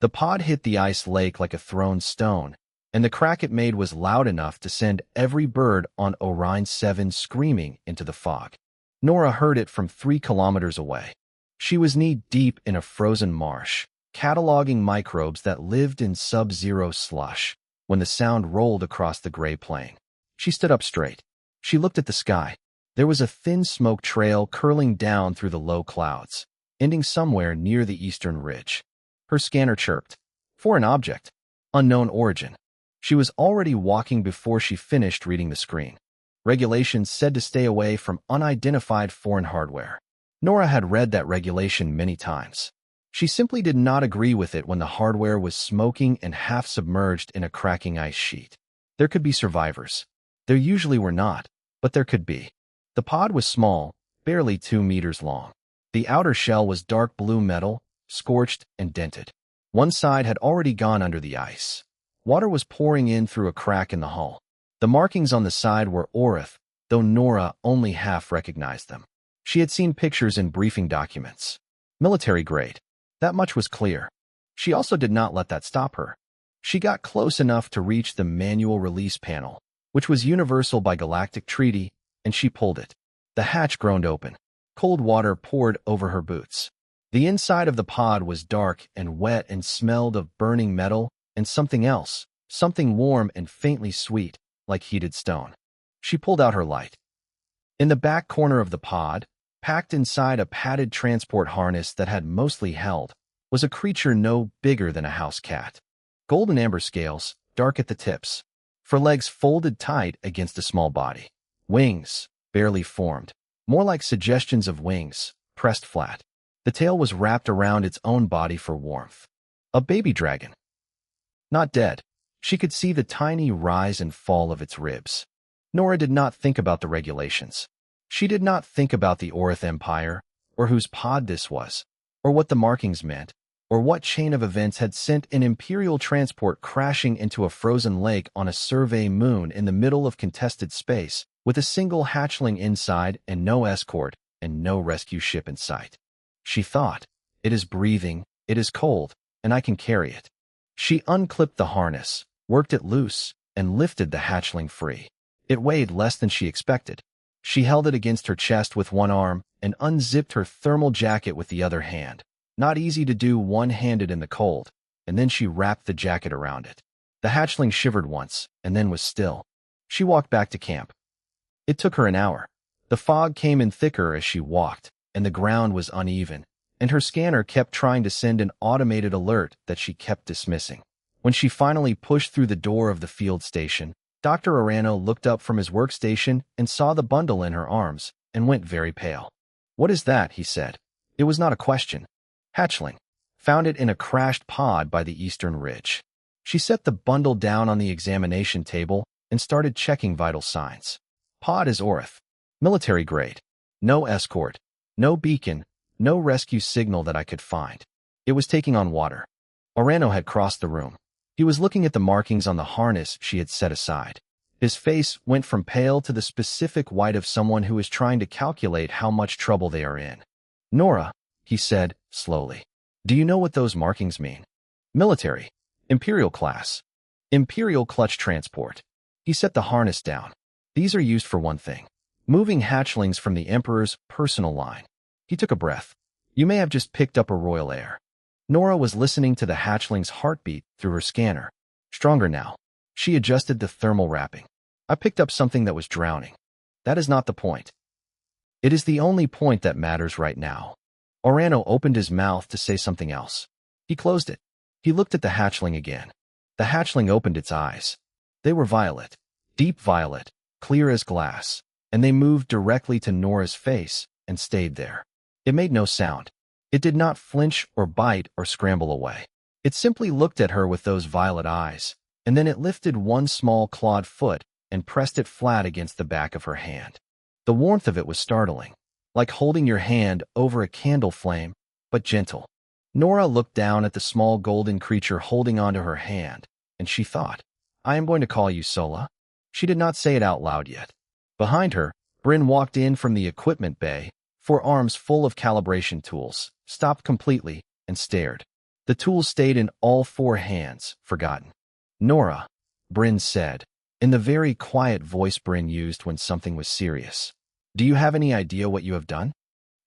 The pod hit the ice lake like a thrown stone, and the crack it made was loud enough to send every bird on Orion 7 screaming into the fog. Nora heard it from 3 kilometers away. She was knee-deep in a frozen marsh, cataloging microbes that lived in sub-zero slush, when the sound rolled across the gray plain. She stood up straight. She looked at the sky. There was a thin smoke trail curling down through the low clouds, ending somewhere near the eastern ridge. Her scanner chirped. Foreign object. Unknown origin. She was already walking before she finished reading the screen. Regulations said to stay away from unidentified foreign hardware. Nora had read that regulation many times. She simply did not agree with it when the hardware was smoking and half submerged in a cracking ice sheet. There could be survivors. There usually were not, but there could be. The pod was small, barely 2 meters long. The outer shell was dark blue metal, scorched and dented. One side had already gone under the ice. Water was pouring in through a crack in the hull. The markings on the side were Orcs, though Nora only half recognized them. She had seen pictures in briefing documents. Military grade. That much was clear. She also did not let that stop her. She got close enough to reach the manual release panel, which was universal by Galactic treaty, and she pulled it. The hatch groaned open. Cold water poured over her boots. The inside of the pod was dark and wet and smelled of burning metal and something else, something warm and faintly sweet, like heated stone. She pulled out her light. In the back corner of the pod, packed inside a padded transport harness that had mostly held, was a creature no bigger than a house cat. Golden amber scales, dark at the tips. For legs folded tight against a small body. Wings, barely formed. More like suggestions of wings, pressed flat. The tail was wrapped around its own body for warmth. A baby dragon. Not dead. She could see the tiny rise and fall of its ribs. Nora did not think about the regulations. She did not think about the Orcs Empire, or whose pod this was, or what the markings meant, or what chain of events had sent an Imperial transport crashing into a frozen lake on a survey moon in the middle of contested space, with a single hatchling inside and no escort and no rescue ship in sight. She thought, it is breathing, it is cold, and I can carry it. She unclipped the harness, worked it loose, and lifted the hatchling free. It weighed less than she expected. She held it against her chest with one arm and unzipped her thermal jacket with the other hand. Not easy to do one-handed in the cold, and then she wrapped the jacket around it. The hatchling shivered once, and then was still. She walked back to camp. It took her an hour. The fog came in thicker as she walked, and the ground was uneven, and her scanner kept trying to send an automated alert that she kept dismissing. When she finally pushed through the door of the field station, Dr. Arano looked up from his workstation and saw the bundle in her arms and went very pale. "What is that?" he said. It was not a question. Hatchling. Found it in a crashed pod by the eastern ridge. She set the bundle down on the examination table and started checking vital signs. Pod is Orcs. Military grade. No escort. No beacon. No rescue signal that I could find. It was taking on water. Arano had crossed the room. He was looking at the markings on the harness she had set aside. His face went from pale to the specific white of someone who is trying to calculate how much trouble they are in. "Nora," he said, slowly, "do you know what those markings mean?" "Military. Imperial class. Imperial clutch transport." He set the harness down. "These are used for one thing. Moving hatchlings from the Emperor's personal line." He took a breath. "You may have just picked up a royal heir." Nora was listening to the hatchling's heartbeat through her scanner. Stronger now. She adjusted the thermal wrapping. "I picked up something that was drowning." "That is not the point." "It is the only point that matters right now." Arano opened his mouth to say something else. He closed it. He looked at the hatchling again. The hatchling opened its eyes. They were violet. Deep violet, clear as glass, and they moved directly to Nora's face and stayed there. It made no sound. It did not flinch or bite or scramble away. It simply looked at her with those violet eyes, and then it lifted one small clawed foot and pressed it flat against the back of her hand. The warmth of it was startling, like holding your hand over a candle flame, but gentle. Nora looked down at the small golden creature holding onto her hand, and she thought, "I am going to call you Sola." She did not say it out loud yet. Behind her, Bryn walked in from the equipment bay, 4 arms full of calibration tools, stopped completely, and stared. The tools stayed in all four hands, forgotten. Nora, Bryn said, in the very quiet voice Bryn used when something was serious. Do you have any idea what you have done?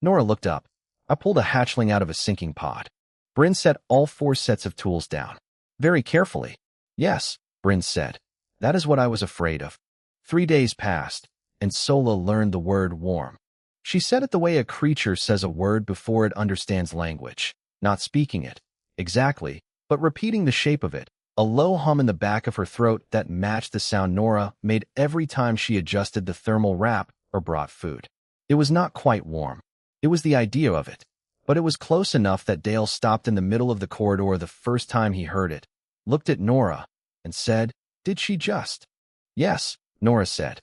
Nora looked up. I pulled a hatchling out of a sinking pod. Bryn set all four sets of tools down. Very carefully. Yes, Bryn said. That is what I was afraid of. 3 days passed, and Sola learned the word warm. She said it the way a creature says a word before it understands language, not speaking it exactly, but repeating the shape of it, a low hum in the back of her throat that matched the sound Nora made every time she adjusted the thermal wrap or brought food. It was not quite warm. It was the idea of it, but it was close enough that Dale stopped in the middle of the corridor the first time he heard it, looked at Nora, and said, "Did she just?" "Yes," Nora said.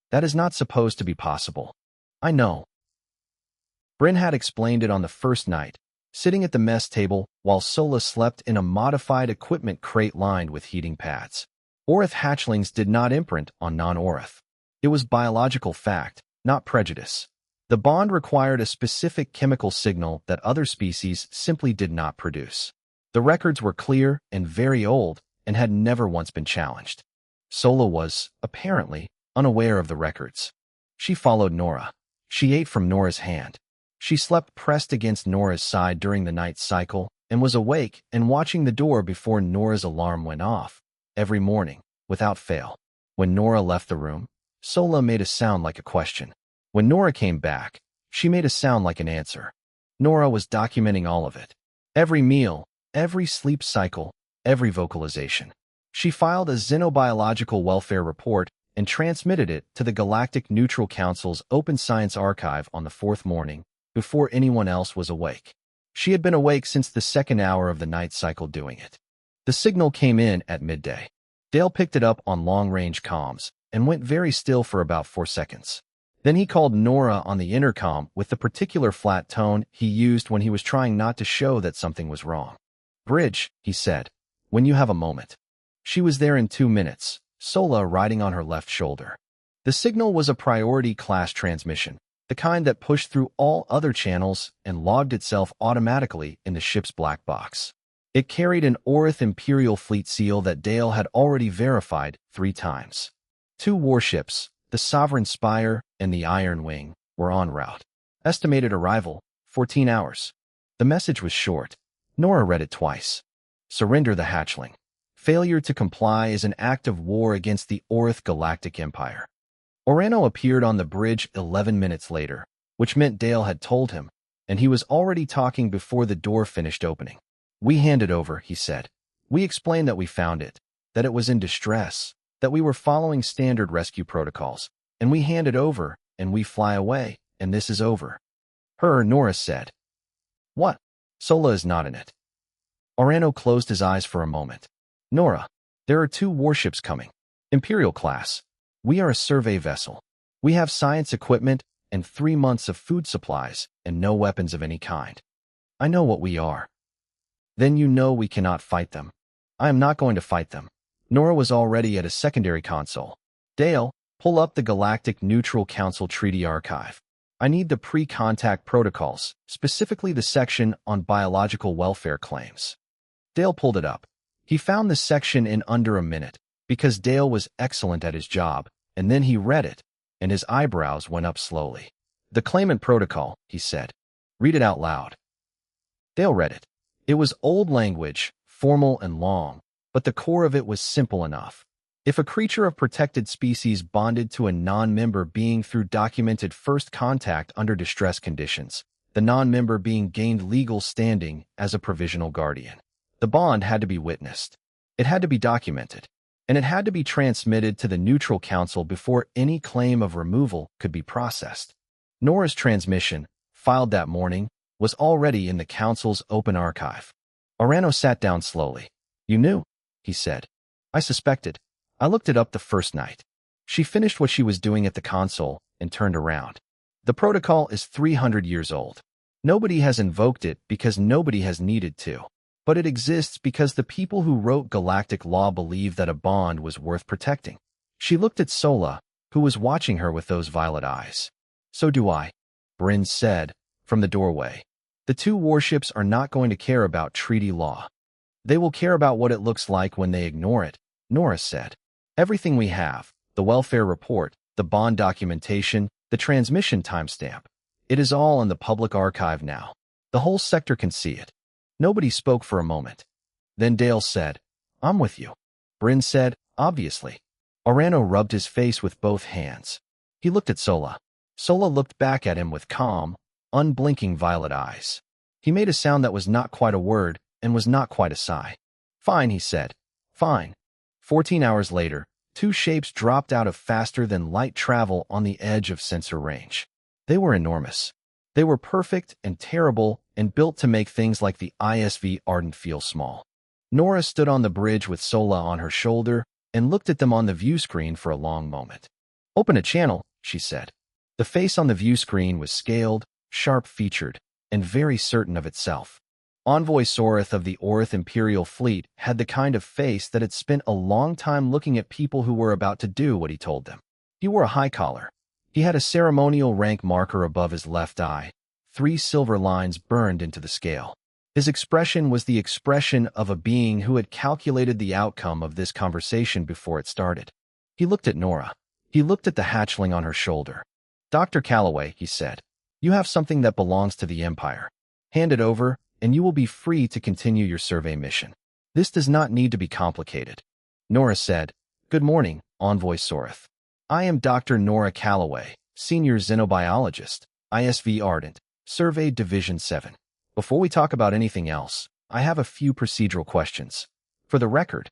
"That is not supposed to be possible." "I know." Bryn had explained it on the first night, sitting at the mess table while Sola slept in a modified equipment crate lined with heating pads. Orth hatchlings did not imprint on non-Orth. It was biological fact, not prejudice. The bond required a specific chemical signal that other species simply did not produce. The records were clear and very old and had never once been challenged. Sola was, apparently, unaware of the records. She followed Nora. She ate from Nora's hand. She slept pressed against Nora's side during the night cycle and was awake and watching the door before Nora's alarm went off, every morning, without fail. When Nora left the room, Sola made a sound like a question. When Nora came back, she made a sound like an answer. Nora was documenting all of it. Every meal, every sleep cycle, every vocalization. She filed a xenobiological welfare report and transmitted it to the Galactic Neutral Council's Open Science Archive on the fourth morning, before anyone else was awake. She had been awake since the second hour of the night cycle doing it. The signal came in at midday. Dale picked it up on long-range comms and went very still for about 4 seconds. Then he called Nora on the intercom with the particular flat tone he used when he was trying not to show that something was wrong. "Bridge," he said, "when you have a moment." She was there in 2 minutes, Sola riding on her left shoulder. The signal was a priority class transmission, the kind that pushed through all other channels and logged itself automatically in the ship's black box. It carried an Orth Imperial fleet seal that Dale had already verified 3 times. 2 warships, the Sovereign Spire and the Iron Wing, were en route. Estimated arrival, 14 hours. The message was short. Nora read it twice. Surrender the hatchling. Failure to comply is an act of war against the Orth Galactic Empire. Orano appeared on the bridge 11 minutes later, which meant Dale had told him, and he was already talking before the door finished opening. "We handed over," he said. "We explained that we found it, that it was in distress, that we were following standard rescue protocols, and we handed over, and we fly away, and this is over." Nora said. "What?" "Sola is not in it." Orano closed his eyes for a moment. "Nora, there are 2 warships coming. Imperial class. We are a survey vessel. We have science equipment and 3 months of food supplies and no weapons of any kind." "I know what we are." "Then you know we cannot fight them." "I am not going to fight them." Nora was already at a secondary console. "Dale, pull up the Galactic Neutral Council Treaty Archive. I need the pre-contact protocols, specifically the section on biological welfare claims." Dale pulled it up. He found the section in under a minute, because Dale was excellent at his job, and then he read it, and his eyebrows went up slowly. "The claimant protocol," he said. "Read it out loud." Dale read it. It was old language, formal and long, but the core of it was simple enough. If a creature of protected species bonded to a non-member being through documented first contact under distress conditions, the non-member being gained legal standing as a provisional guardian. The bond had to be witnessed. It had to be documented. And it had to be transmitted to the Neutral Council before any claim of removal could be processed. Nora's transmission, filed that morning, was already in the Council's open archive. Orano sat down slowly. "You knew," he said. "I suspected. I looked it up the first night." She finished what she was doing at the console and turned around. "The protocol is 300 years old. Nobody has invoked it because nobody has needed to. But it exists because the people who wrote galactic law believed that a bond was worth protecting." She looked at Sola, who was watching her with those violet eyes. "So do I," Bryn said, from the doorway. The two warships are not going to care about treaty law. They will care about what it looks like when they ignore it, Nora said. Everything we have, the welfare report, the bond documentation, the transmission timestamp, it is all in the public archive now. The whole sector can see it. Nobody spoke for a moment. Then Dale said, I'm with you. Bryn said, obviously. Orano rubbed his face with both hands. He looked at Sola. Sola looked back at him with calm, unblinking violet eyes. He made a sound that was not quite a word and was not quite a sigh. Fine, he said. Fine. 14 hours later, two shapes dropped out of faster-than-light travel on the edge of sensor range. They were enormous. They were perfect and terrible and built to make things like the ISV Ardent feel small. Nora stood on the bridge with Sola on her shoulder and looked at them on the view screen for a long moment. Open a channel, she said. The face on the view screen was scaled, sharp-featured, and very certain of itself. Envoy Soreth of the Orth Imperial fleet had the kind of face that had spent a long time looking at people who were about to do what he told them. He wore a high collar. He had a ceremonial rank marker above his left eye. 3 silver lines burned into the scale. His expression was the expression of a being who had calculated the outcome of this conversation before it started. He looked at Nora. He looked at the hatchling on her shoulder. Dr. Calloway, he said, you have something that belongs to the Empire. Hand it over, and you will be free to continue your survey mission. This does not need to be complicated. Nora said, Good morning, Envoy Soreth. I am Dr. Nora Calloway, Senior Xenobiologist, ISV Ardent, Survey Division 7. Before we talk about anything else, I have a few procedural questions. For the record,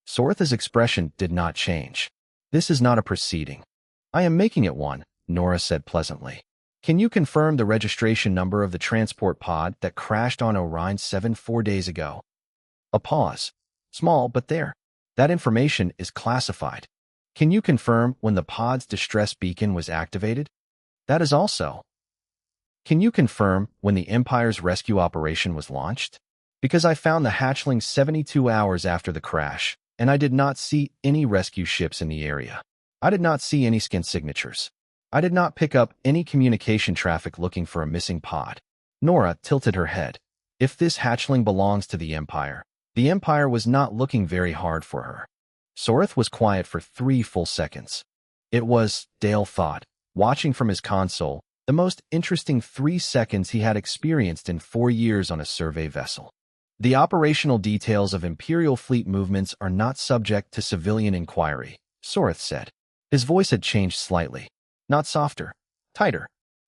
Soreth's expression did not change. This is not a proceeding. I am making it one, Nora said pleasantly. Can you confirm the registration number of the transport pod that crashed on Orion 7 4 days ago? A pause. Small, but there. That information is classified. Can you confirm when the pod's distress beacon was activated? That is also. Can you confirm when the Empire's rescue operation was launched? Because I found the hatchling 72 hours after the crash, and I did not see any rescue ships in the area. I did not see any skin signatures. I did not pick up any communication traffic looking for a missing pod. Nora tilted her head. If this hatchling belongs to the Empire was not looking very hard for her. Soreth was quiet for 3 full seconds. It was, Dale thought, watching from his console, the most interesting 3 seconds he had experienced in 4 years on a survey vessel. The operational details of Imperial fleet movements are not subject to civilian inquiry, Soreth said. His voice had changed slightly. Not softer, tighter.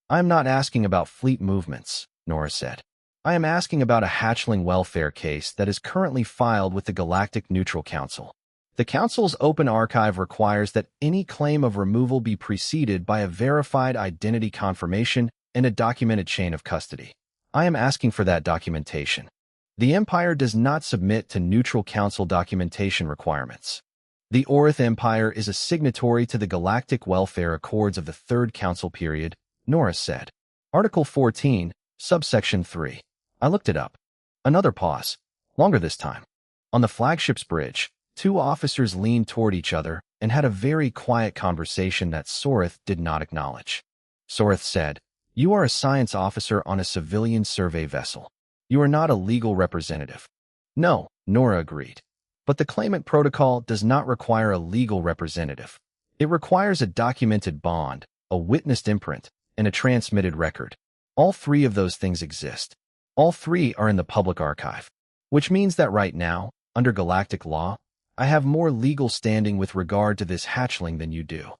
I am not asking about fleet movements, Nora said. I am asking about a hatchling welfare case that is currently filed with the Galactic Neutral Council. The Council's open archive requires that any claim of removal be preceded by a verified identity confirmation and a documented chain of custody. I am asking for that documentation. The Empire does not submit to Neutral Council documentation requirements. The Orth Empire is a signatory to the Galactic Welfare Accords of the Third Council period, Nora said. Article 14, subsection 3. I looked it up. Another pause. Longer this time. On the flagship's bridge, 2 officers leaned toward each other and had a very quiet conversation that Soreth did not acknowledge. Soreth said, You are a science officer on a civilian survey vessel. You are not a legal representative. No, Nora agreed. But the claimant protocol does not require a legal representative. It requires a documented bond, a witnessed imprint, and a transmitted record. All 3 of those things exist. All 3 are in the public archive. Which means that right now, under galactic law, I have more legal standing with regard to this hatchling than you do.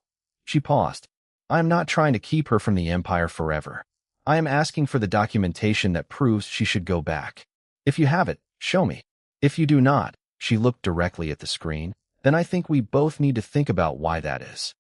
She paused. I am not trying to keep her from the Empire forever. I am asking for the documentation that proves she should go back. If you have it, show me. If you do not, she looked directly at the screen, then I think we both need to think about why that is.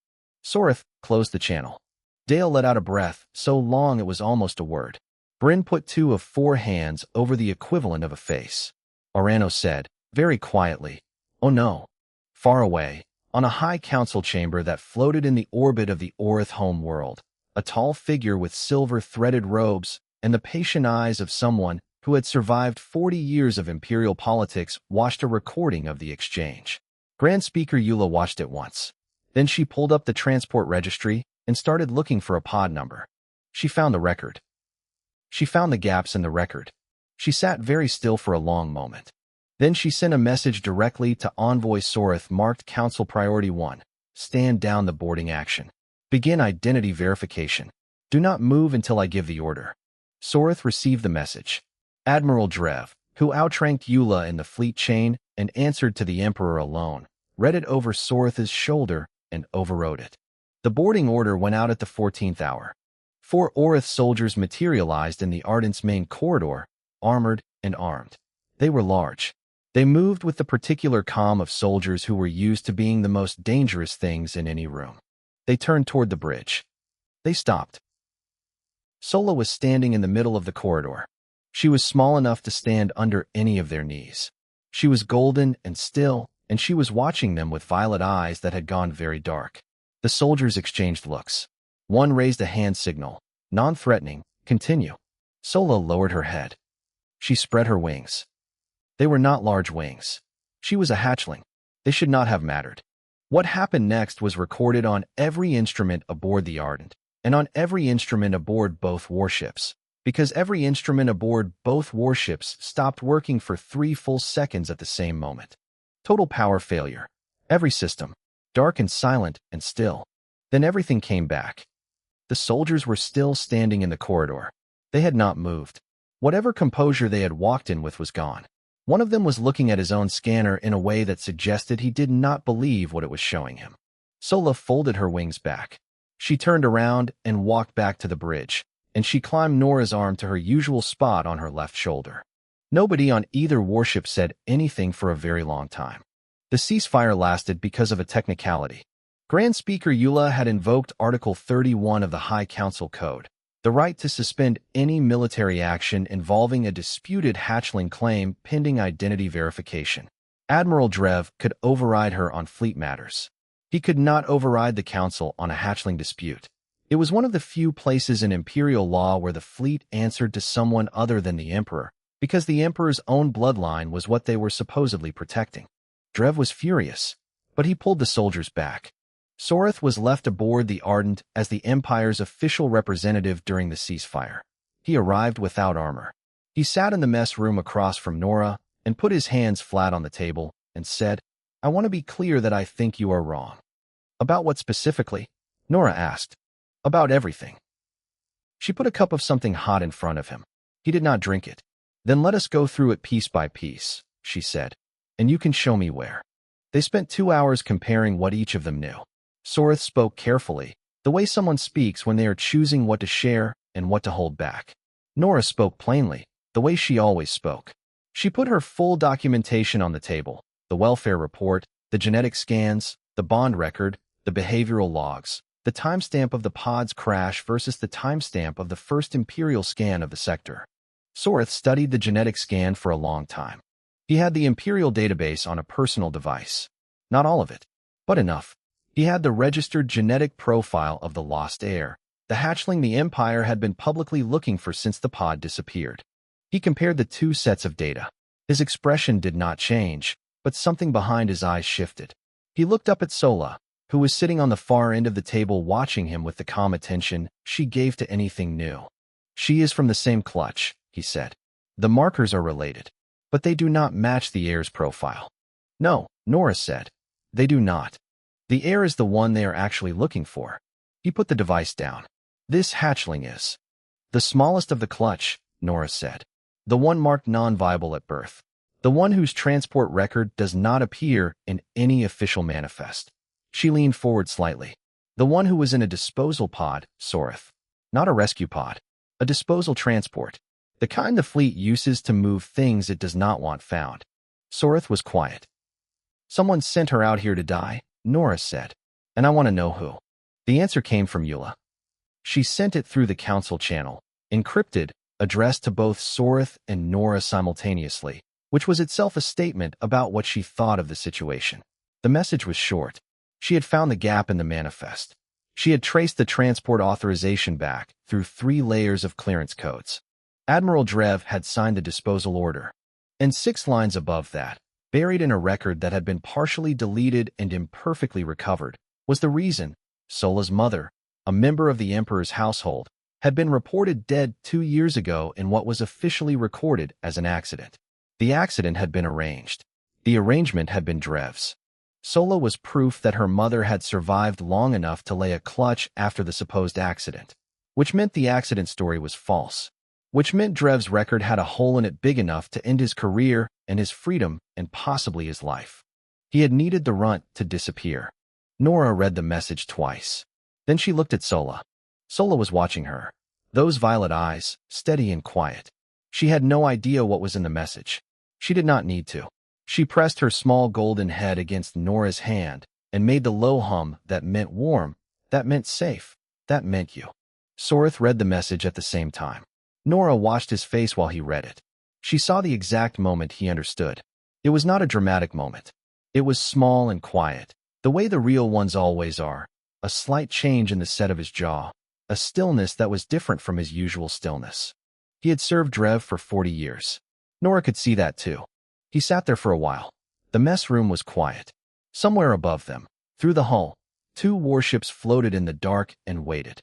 Soreth closed the channel. Dale let out a breath, so long it was almost a word. Bryn put 2 of 4 hands over the equivalent of a face. Orano said, very quietly, Oh no. Far away, on a high council chamber that floated in the orbit of the Orth home world, a tall figure with silver-threaded robes and the patient eyes of someone who had survived 40 years of Imperial politics watched a recording of the exchange. Grand Speaker Eula watched it once. Then she pulled up the transport registry and started looking for a pod number. She found the record. She found the gaps in the record. She sat very still for a long moment. Then she sent a message directly to Envoy Soreth marked Council Priority 1. Stand down the boarding action. Begin identity verification. Do not move until I give the order. Soreth received the message. Admiral Drev, who outranked Eula in the fleet chain and answered to the Emperor alone, read it over Soreth's shoulder and overrode it. The boarding order went out at the 14th hour. 4 Orith soldiers materialized in the Ardent's main corridor, armored and armed. They were large. They moved with the particular calm of soldiers who were used to being the most dangerous things in any room. They turned toward the bridge. They stopped. Sola was standing in the middle of the corridor. She was small enough to stand under any of their knees. She was golden and still, and she was watching them with violet eyes that had gone very dark. The soldiers exchanged looks. One raised a hand signal, non-threatening, continue. Sola lowered her head. She spread her wings. They were not large wings. She was a hatchling. They should not have mattered. What happened next was recorded on every instrument aboard the Ardent, and on every instrument aboard both warships, because every instrument aboard both warships stopped working for 3 full seconds at the same moment. Total power failure. Every system. Dark and silent and still. Then everything came back. The soldiers were still standing in the corridor. They had not moved. Whatever composure they had walked in with was gone. One of them was looking at his own scanner in a way that suggested he did not believe what it was showing him. Sola folded her wings back. She turned around and walked back to the bridge, and she climbed Nora's arm to her usual spot on her left shoulder. Nobody on either warship said anything for a very long time. The ceasefire lasted because of a technicality. Grand Speaker Eula had invoked Article 31 of the High Council Code, the right to suspend any military action involving a disputed hatchling claim pending identity verification. Admiral Drev could override her on fleet matters. He could not override the Council on a hatchling dispute. It was one of the few places in Imperial law where the fleet answered to someone other than the Emperor, because the Emperor's own bloodline was what they were supposedly protecting. Drev was furious, but he pulled the soldiers back. Soreth was left aboard the Ardent as the Empire's official representative during the ceasefire. He arrived without armor. He sat in the mess room across from Nora and put his hands flat on the table and said, "I want to be clear that I think you are wrong." "About what specifically?" Nora asked. "About everything." She put a cup of something hot in front of him. He did not drink it. "Then let us go through it piece by piece," she said, "and you can show me where." They spent 2 hours comparing what each of them knew. Soreth spoke carefully, the way someone speaks when they are choosing what to share and what to hold back. Nora spoke plainly, the way she always spoke. She put her full documentation on the table, the welfare report, the genetic scans, the bond record, the behavioral logs, the timestamp of the pod's crash versus the timestamp of the first Imperial scan of the sector. Soreth studied the genetic scan for a long time. He had the Imperial database on a personal device. Not all of it, but enough. He had the registered genetic profile of the lost heir, the hatchling the Empire had been publicly looking for since the pod disappeared. He compared the 2 sets of data. His expression did not change, but something behind his eyes shifted. He looked up at Sola, who was sitting on the far end of the table watching him with the calm attention she gave to anything new. "She is from the same clutch," he said. "The markers are related, but they do not match the heir's profile." "No," Nora said. "They do not. The heir is the one they are actually looking for." He put the device down. "This hatchling is the smallest of the clutch," Nora said. "The one marked non-viable at birth. The one whose transport record does not appear in any official manifest." She leaned forward slightly. "The one who was in a disposal pod, Soreth. Not a rescue pod. A disposal transport. The kind the fleet uses to move things it does not want found." Soreth was quiet. "Someone sent her out here to die," Nora said. "And I want to know who." The answer came from Eula. She sent it through the Council channel, encrypted, addressed to both Soreth and Nora simultaneously, which was itself a statement about what she thought of the situation. The message was short. She had found the gap in the manifest. She had traced the transport authorization back through 3 layers of clearance codes. Admiral Drev had signed the disposal order. And 6 lines above that, buried in a record that had been partially deleted and imperfectly recovered, was the reason Sola's mother, a member of the Emperor's household, had been reported dead 2 years ago in what was officially recorded as an accident. The accident had been arranged. The arrangement had been Drev's. Sola was proof that her mother had survived long enough to lay a clutch after the supposed accident, which meant the accident story was false, which meant Drev's record had a hole in it big enough to end his career and his freedom and possibly his life. He had needed the runt to disappear. Nora read the message twice. Then she looked at Sola. Sola was watching her, those violet eyes, steady and quiet. She had no idea what was in the message. She did not need to. She pressed her small golden head against Nora's hand and made the low hum that meant warm, that meant safe, that meant you. Sorth read the message at the same time. Nora watched his face while he read it. She saw the exact moment he understood. It was not a dramatic moment. It was small and quiet, the way the real ones always are, a slight change in the set of his jaw, a stillness that was different from his usual stillness. He had served Drev for 40 years. Nora could see that too. He sat there for a while. The mess room was quiet. Somewhere above them, through the hull, 2 warships floated in the dark and waited.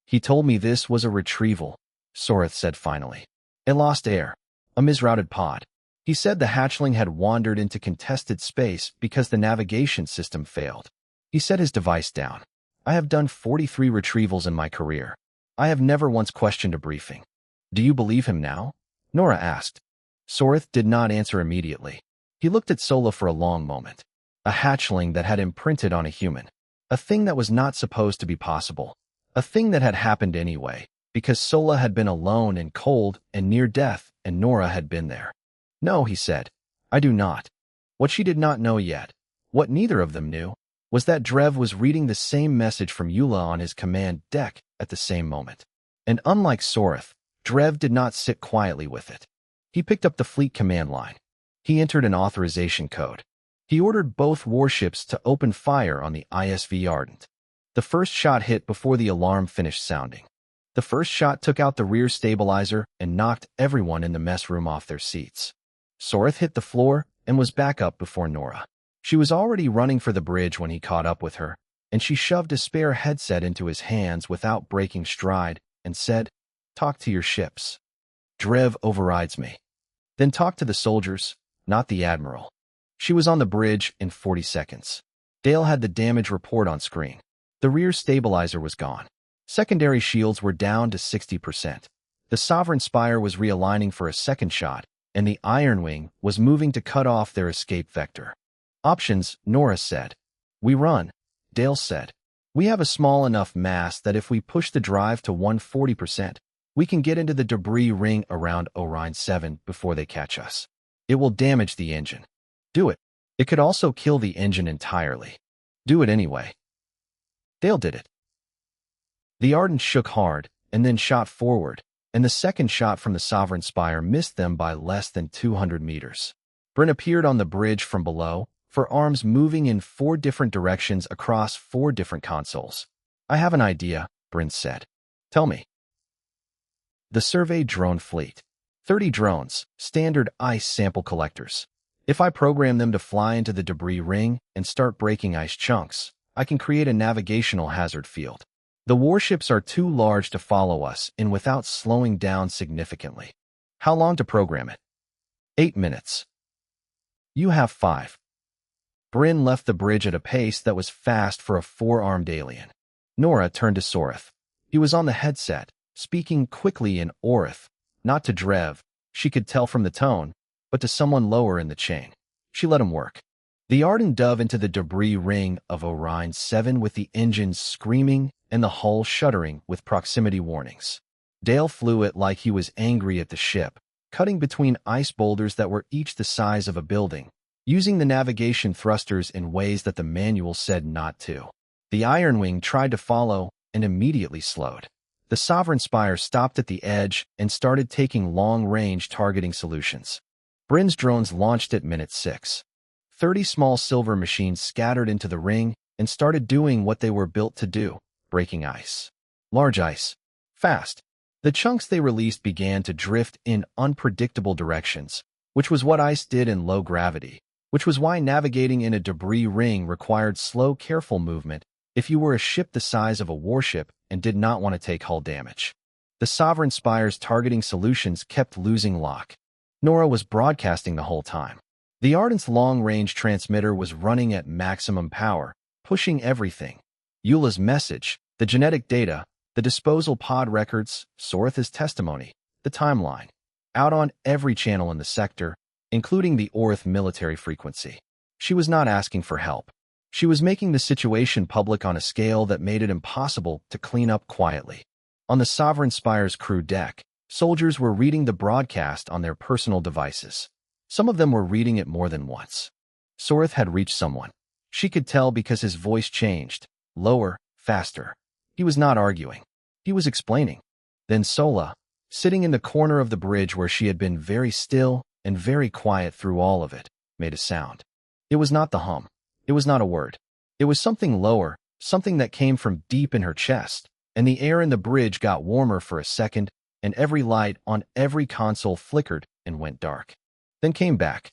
He told me this was a retrieval, Sorth said finally. A lost heir, a misrouted pod. He said the hatchling had wandered into contested space because the navigation system failed. He set his device down. I have done 43 retrievals in my career. I have never once questioned a briefing. Do you believe him now? Nora asked. Sorth did not answer immediately. He looked at Sola for a long moment. A hatchling that had imprinted on a human. A thing that was not supposed to be possible. A thing that had happened anyway, because Sola had been alone and cold and near death, and Nora had been there. No, he said. I do not. What she did not know yet, what neither of them knew, was that Drev was reading the same message from Eula on his command deck at the same moment. And unlike Sorth, Drev did not sit quietly with it. He picked up the fleet command line. He entered an authorization code. He ordered both warships to open fire on the ISV Ardent. The first shot hit before the alarm finished sounding. The first shot took out the rear stabilizer and knocked everyone in the mess room off their seats. Sorth hit the floor and was back up before Nora. She was already running for the bridge when he caught up with her, and she shoved a spare headset into his hands without breaking stride and said, "Talk to your ships. Drev overrides me. Then talk to the soldiers, not the Admiral." She was on the bridge in 40 seconds. Dale had the damage report on screen. The rear stabilizer was gone. Secondary shields were down to 60%. The Sovereign Spire was realigning for a second shot, and the Iron Wing was moving to cut off their escape vector. Options, Nora said. We run, Dale said. We have a small enough mass that if we push the drive to 140%, we can get into the debris ring around Orion 7 before they catch us. It will damage the engine. Do it. It could also kill the engine entirely. Do it anyway. Dale did it. The Ardent shook hard, and then shot forward, and the second shot from the Sovereign Spire missed them by less than 200 meters. Bryn appeared on the bridge from below, her arms moving in 4 different directions across 4 different consoles. I have an idea, Bryn said. Tell me. The survey drone fleet. 30 drones, standard ice sample collectors. If I program them to fly into the debris ring and start breaking ice chunks, I can create a navigational hazard field. The warships are too large to follow us in without slowing down significantly. How long to program it? 8 minutes. You have 5. Bryn left the bridge at a pace that was fast for a 4-armed alien. Nora turned to Sorth. He was on the headset, speaking quickly in Orith, not to Drev, she could tell from the tone, but to someone lower in the chain. She let him work. The Ardent dove into the debris ring of Orion 7 with the engines screaming and the hull shuddering with proximity warnings. Dale flew it like he was angry at the ship, cutting between ice boulders that were each the size of a building, using the navigation thrusters in ways that the manual said not to. The Iron Wing tried to follow and immediately slowed. The Sovereign Spire stopped at the edge and started taking long-range targeting solutions. Bryn's drones launched at minute 6. 30 small silver machines scattered into the ring and started doing what they were built to do, breaking ice. Large ice. Fast. The chunks they released began to drift in unpredictable directions, which was what ice did in low gravity, which was why navigating in a debris ring required slow, careful movement if you were a ship the size of a warship and did not want to take hull damage. The Sovereign Spire's targeting solutions kept losing lock. Nora was broadcasting the whole time. The Ardent's long-range transmitter was running at maximum power, pushing everything. Eula's message, the genetic data, the disposal pod records, Sorith's testimony, the timeline. Out on every channel in the sector, including the Orth military frequency. She was not asking for help. She was making the situation public on a scale that made it impossible to clean up quietly. On the Sovereign Spire's crew deck, soldiers were reading the broadcast on their personal devices. Some of them were reading it more than once. Sorith had reached someone. She could tell because his voice changed, lower, faster. He was not arguing. He was explaining. Then Sola, sitting in the corner of the bridge where she had been very still and very quiet through all of it, made a sound. It was not the hum. It was not a word. It was something lower, something that came from deep in her chest, and the air in the bridge got warmer for a second, and every light on every console flickered and went dark. Then came back.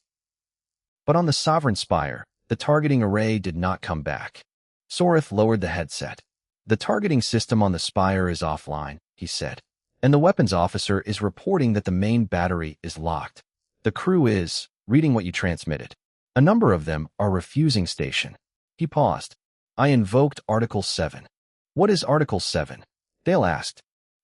But on the Sovereign Spire, the targeting array did not come back. Sorith lowered the headset. The targeting system on the Spire is offline, he said, and the weapons officer is reporting that the main battery is locked. The crew is reading what you transmitted. A number of them are refusing station. He paused. I invoked Article 7. What is Article 7? Dale asked.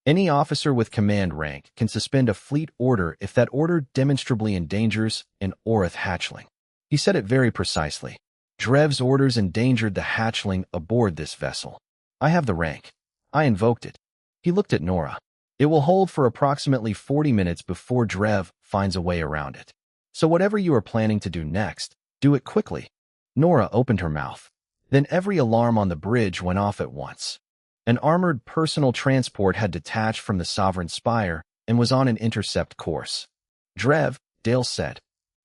Any officer with command rank can suspend a fleet order if that order demonstrably endangers an Orth hatchling. He said it very precisely. Drev's orders endangered the hatchling aboard this vessel. I have the rank. I invoked it. He looked at Nora. It will hold for approximately 40 minutes before Drev finds a way around it. So whatever you are planning to do next, do it quickly. Nora opened her mouth. Then every alarm on the bridge went off at once. An armored personal transport had detached from the Sovereign Spire and was on an intercept course. Drev, Dale said.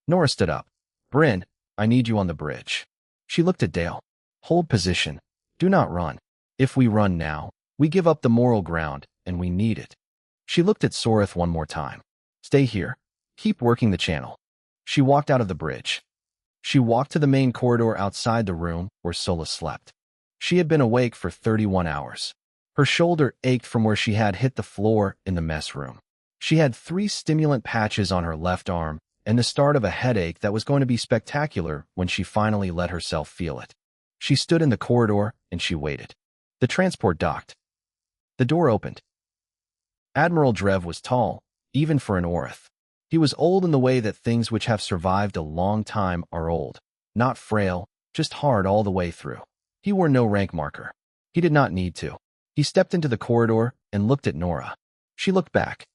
Nora stood up. Bryn, I need you on the bridge. She looked at Dale. Hold position. Do not run. If we run now, we give up the moral ground, and we need it. She looked at Sorith one more time. Stay here. Keep working the channel. She walked out of the bridge. She walked to the main corridor outside the room where Sola slept. She had been awake for 31 hours. Her shoulder ached from where she had hit the floor in the mess room. She had 3 stimulant patches on her left arm and the start of a headache that was going to be spectacular when she finally let herself feel it. She stood in the corridor and she waited. The transport docked. The door opened. Admiral Drev was tall, even for an Orth. He was old in the way that things which have survived a long time are old. Not frail, just hard all the way through. He wore no rank marker. He did not need to. He stepped into the corridor and looked at Nora. She looked back.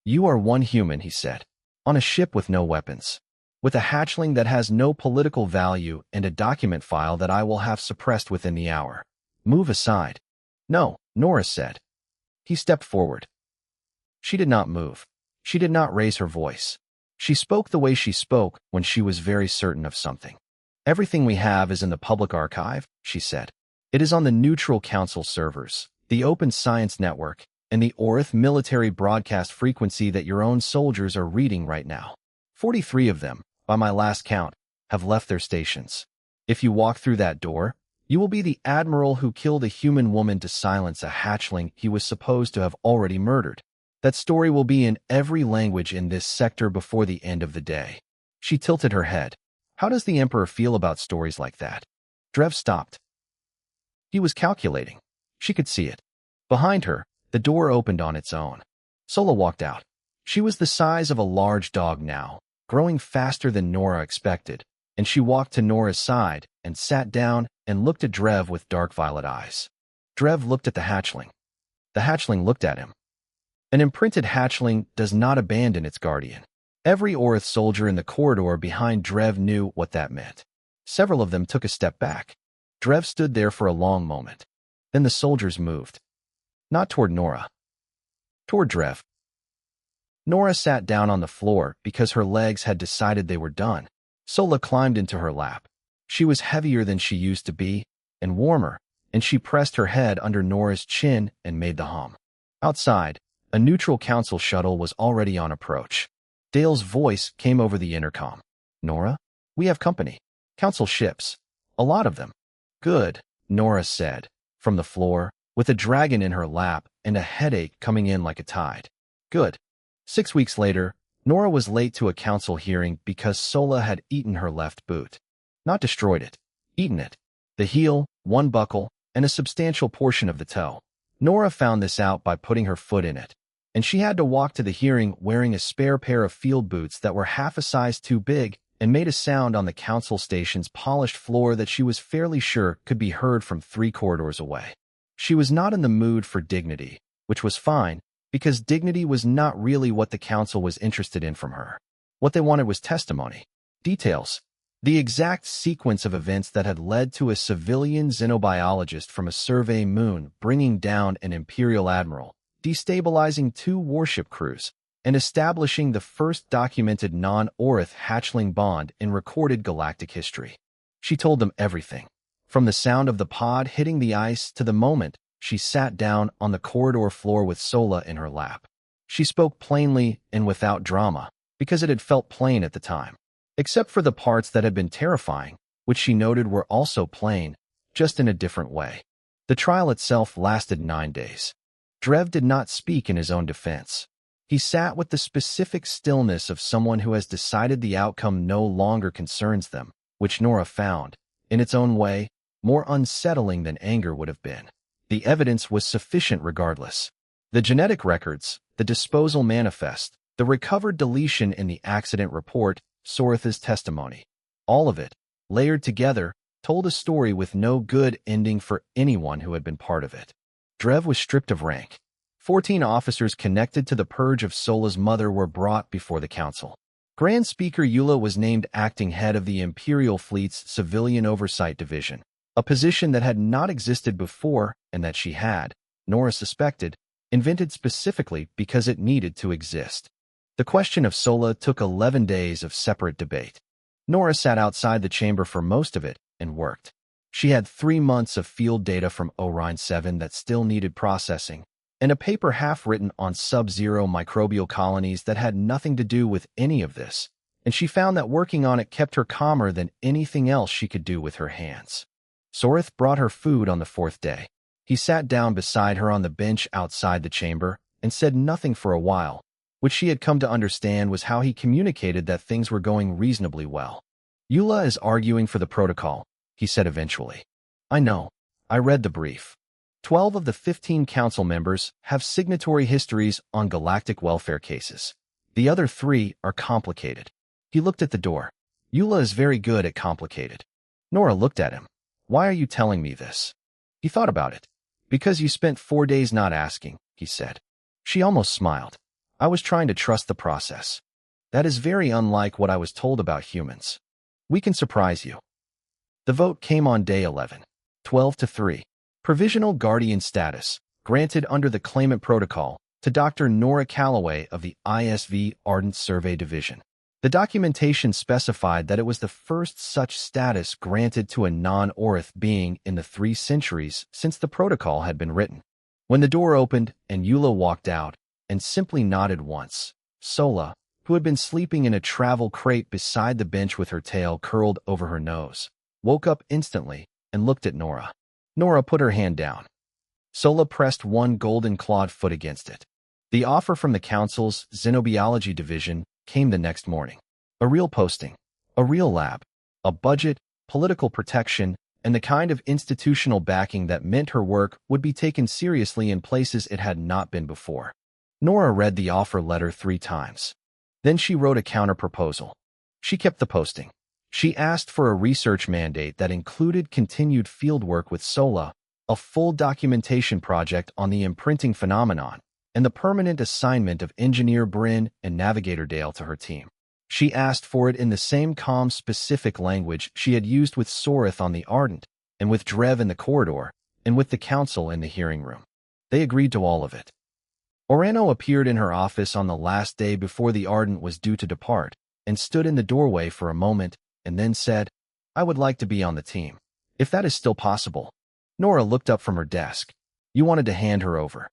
You are one human, he said, on a ship with no weapons, with a hatchling that has no political value and a document file that I will have suppressed within the hour. Move aside. No, Nora said. He stepped forward. She did not move. She did not raise her voice. She spoke the way she spoke when she was very certain of something. Everything we have is in the public archive, she said. It is on the Neutral Council servers, the Open Science Network, and the Orth military broadcast frequency that your own soldiers are reading right now. 43 of them, by my last count, have left their stations. If you walk through that door, you will be the Admiral who killed a human woman to silence a hatchling he was supposed to have already murdered. That story will be in every language in this sector before the end of the day. She tilted her head. How does the Emperor feel about stories like that? Drev stopped. He was calculating. She could see it. Behind her, the door opened on its own. Sola walked out. She was the size of a large dog now, growing faster than Nora expected, and she walked to Nora's side and sat down and looked at Drev with dark violet eyes. Drev looked at the hatchling. The hatchling looked at him. An imprinted hatchling does not abandon its guardian. Every Orth soldier in the corridor behind Drev knew what that meant. Several of them took a step back. Drev stood there for a long moment. Then the soldiers moved. Not toward Nora. Toward Drev. Nora sat down on the floor because her legs had decided they were done. Sola climbed into her lap. She was heavier than she used to be, and warmer, and she pressed her head under Nora's chin and made the hum. Outside, a Neutral Council shuttle was already on approach. Dale's voice came over the intercom. Nora, we have company. Council ships. A lot of them. Good, Nora said. From the floor, with a dragon in her lap, and a headache coming in like a tide. Good. 6 weeks later, Nora was late to a council hearing because Sola had eaten her left boot. Not destroyed it, eaten it. The heel, one buckle, and a substantial portion of the toe. Nora found this out by putting her foot in it, and she had to walk to the hearing wearing a spare pair of field boots that were half a size too big and made a sound on the council station's polished floor that she was fairly sure could be heard from 3 corridors away. She was not in the mood for dignity, which was fine, because dignity was not really what the council was interested in from her. What they wanted was testimony, details, the exact sequence of events that had led to a civilian xenobiologist from a survey moon bringing down an Imperial Admiral, destabilizing 2 warship crews, and establishing the first documented non-Orth hatchling bond in recorded galactic history. She told them everything, from the sound of the pod hitting the ice to the moment she sat down on the corridor floor with Sola in her lap. She spoke plainly and without drama, because it had felt plain at the time. Except for the parts that had been terrifying, which she noted were also plain, just in a different way. The trial itself lasted 9 days. Drev did not speak in his own defense. He sat with the specific stillness of someone who has decided the outcome no longer concerns them, which Nora found, in its own way, more unsettling than anger would have been. The evidence was sufficient regardless. The genetic records, the disposal manifest, the recovered deletion in the accident report, Soritha's testimony. All of it, layered together, told a story with no good ending for anyone who had been part of it. Drev was stripped of rank. 14 officers connected to the purge of Sola's mother were brought before the council. Grand Speaker Eula was named acting head of the Imperial Fleet's Civilian Oversight Division, a position that had not existed before and that she had, Nora suspected, invented specifically because it needed to exist. The question of Sola took 11 days of separate debate. Nora sat outside the chamber for most of it and worked. She had 3 months of field data from Orion 7 that still needed processing, and a paper half-written on sub-zero microbial colonies that had nothing to do with any of this, and she found that working on it kept her calmer than anything else she could do with her hands. Sorith brought her food on the 4th day. He sat down beside her on the bench outside the chamber and said nothing for a while, which she had come to understand was how he communicated that things were going reasonably well. Eula is arguing for the protocol, he said eventually. I know. I read the brief. 12 of the 15 council members have signatory histories on galactic welfare cases. The other 3 are complicated. He looked at the door. Eula is very good at complicated. Nora looked at him. Why are you telling me this? He thought about it. Because you spent 4 days not asking, he said. She almost smiled. I was trying to trust the process. That is very unlike what I was told about humans. We can surprise you. The vote came on day 11, 12-3. Provisional guardian status, granted under the claimant protocol, to Dr. Nora Calloway of the ISV Ardent Survey Division. The documentation specified that it was the first such status granted to a non-Orth being in the 3 centuries since the protocol had been written. When the door opened and Eula walked out and simply nodded once, Sola, who had been sleeping in a travel crate beside the bench with her tail curled over her nose, woke up instantly and looked at Nora. Nora put her hand down. Sola pressed one golden-clawed foot against it. The offer from the Council's Xenobiology Division came the next morning. A real posting, a real lab, a budget, political protection, and the kind of institutional backing that meant her work would be taken seriously in places it had not been before. Nora read the offer letter 3 times. Then she wrote a counter-proposal. She kept the posting. She asked for a research mandate that included continued fieldwork with Sola, a full documentation project on the imprinting phenomenon, and the permanent assignment of Engineer Bryn and Navigator Dale to her team. She asked for it in the same calm, specific language she had used with Sorith on the Ardent, and with Drev in the corridor, and with the Council in the hearing room. They agreed to all of it. Orano appeared in her office on the last day before the Ardent was due to depart, and stood in the doorway for a moment, and then said, I would like to be on the team, if that is still possible. Nora looked up from her desk. You wanted to hand her over.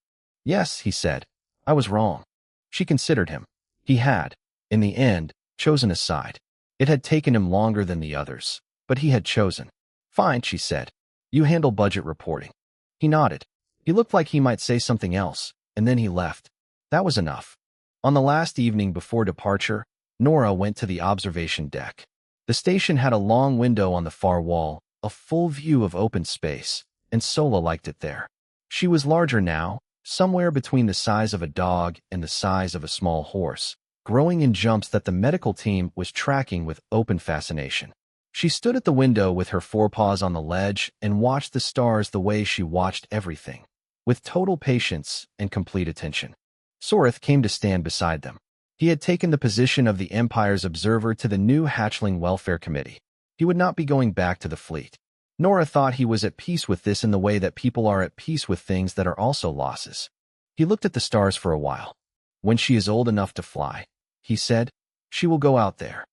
Yes, he said. I was wrong. She considered him. He had, in the end, chosen a side. It had taken him longer than the others, but he had chosen. Fine, she said. You handle budget reporting. He nodded. He looked like he might say something else, and then he left. That was enough. On the last evening before departure, Nora went to the observation deck. The station had a long window on the far wall, a full view of open space, and Sola liked it there. She was larger now, somewhere between the size of a dog and the size of a small horse, growing in jumps that the medical team was tracking with open fascination. She stood at the window with her forepaws on the ledge and watched the stars the way she watched everything, with total patience and complete attention. Sorith came to stand beside them. He had taken the position of the Empire's observer to the new hatchling welfare committee. He would not be going back to the fleet. Nora thought he was at peace with this in the way that people are at peace with things that are also losses. He looked at the stars for a while. When she is old enough to fly, he said, she will go out there.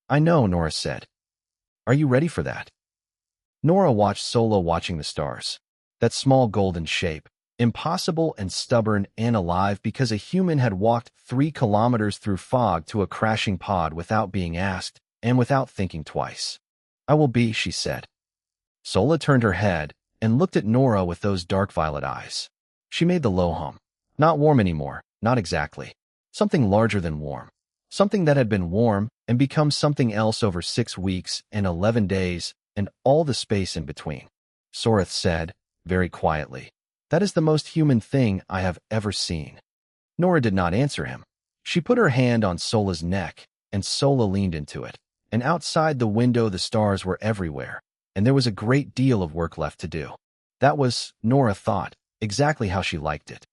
I know, Nora said. Are you ready for that? Nora watched Sola watching the stars. That small golden shape, impossible and stubborn and alive because a human had walked 3 kilometers through fog to a crashing pod without being asked and without thinking twice. I will be, she said. Sola turned her head and looked at Nora with those dark violet eyes. She made the low hum. Not warm anymore, not exactly. Something larger than warm. Something that had been warm and become something else over 6 weeks and 11 days and all the space in between. Sorith said, very quietly, that is the most human thing I have ever seen. Nora did not answer him. She put her hand on Sola's neck, and Sola leaned into it. And outside the window the stars were everywhere, and there was a great deal of work left to do. That was, Nora thought, exactly how she liked it.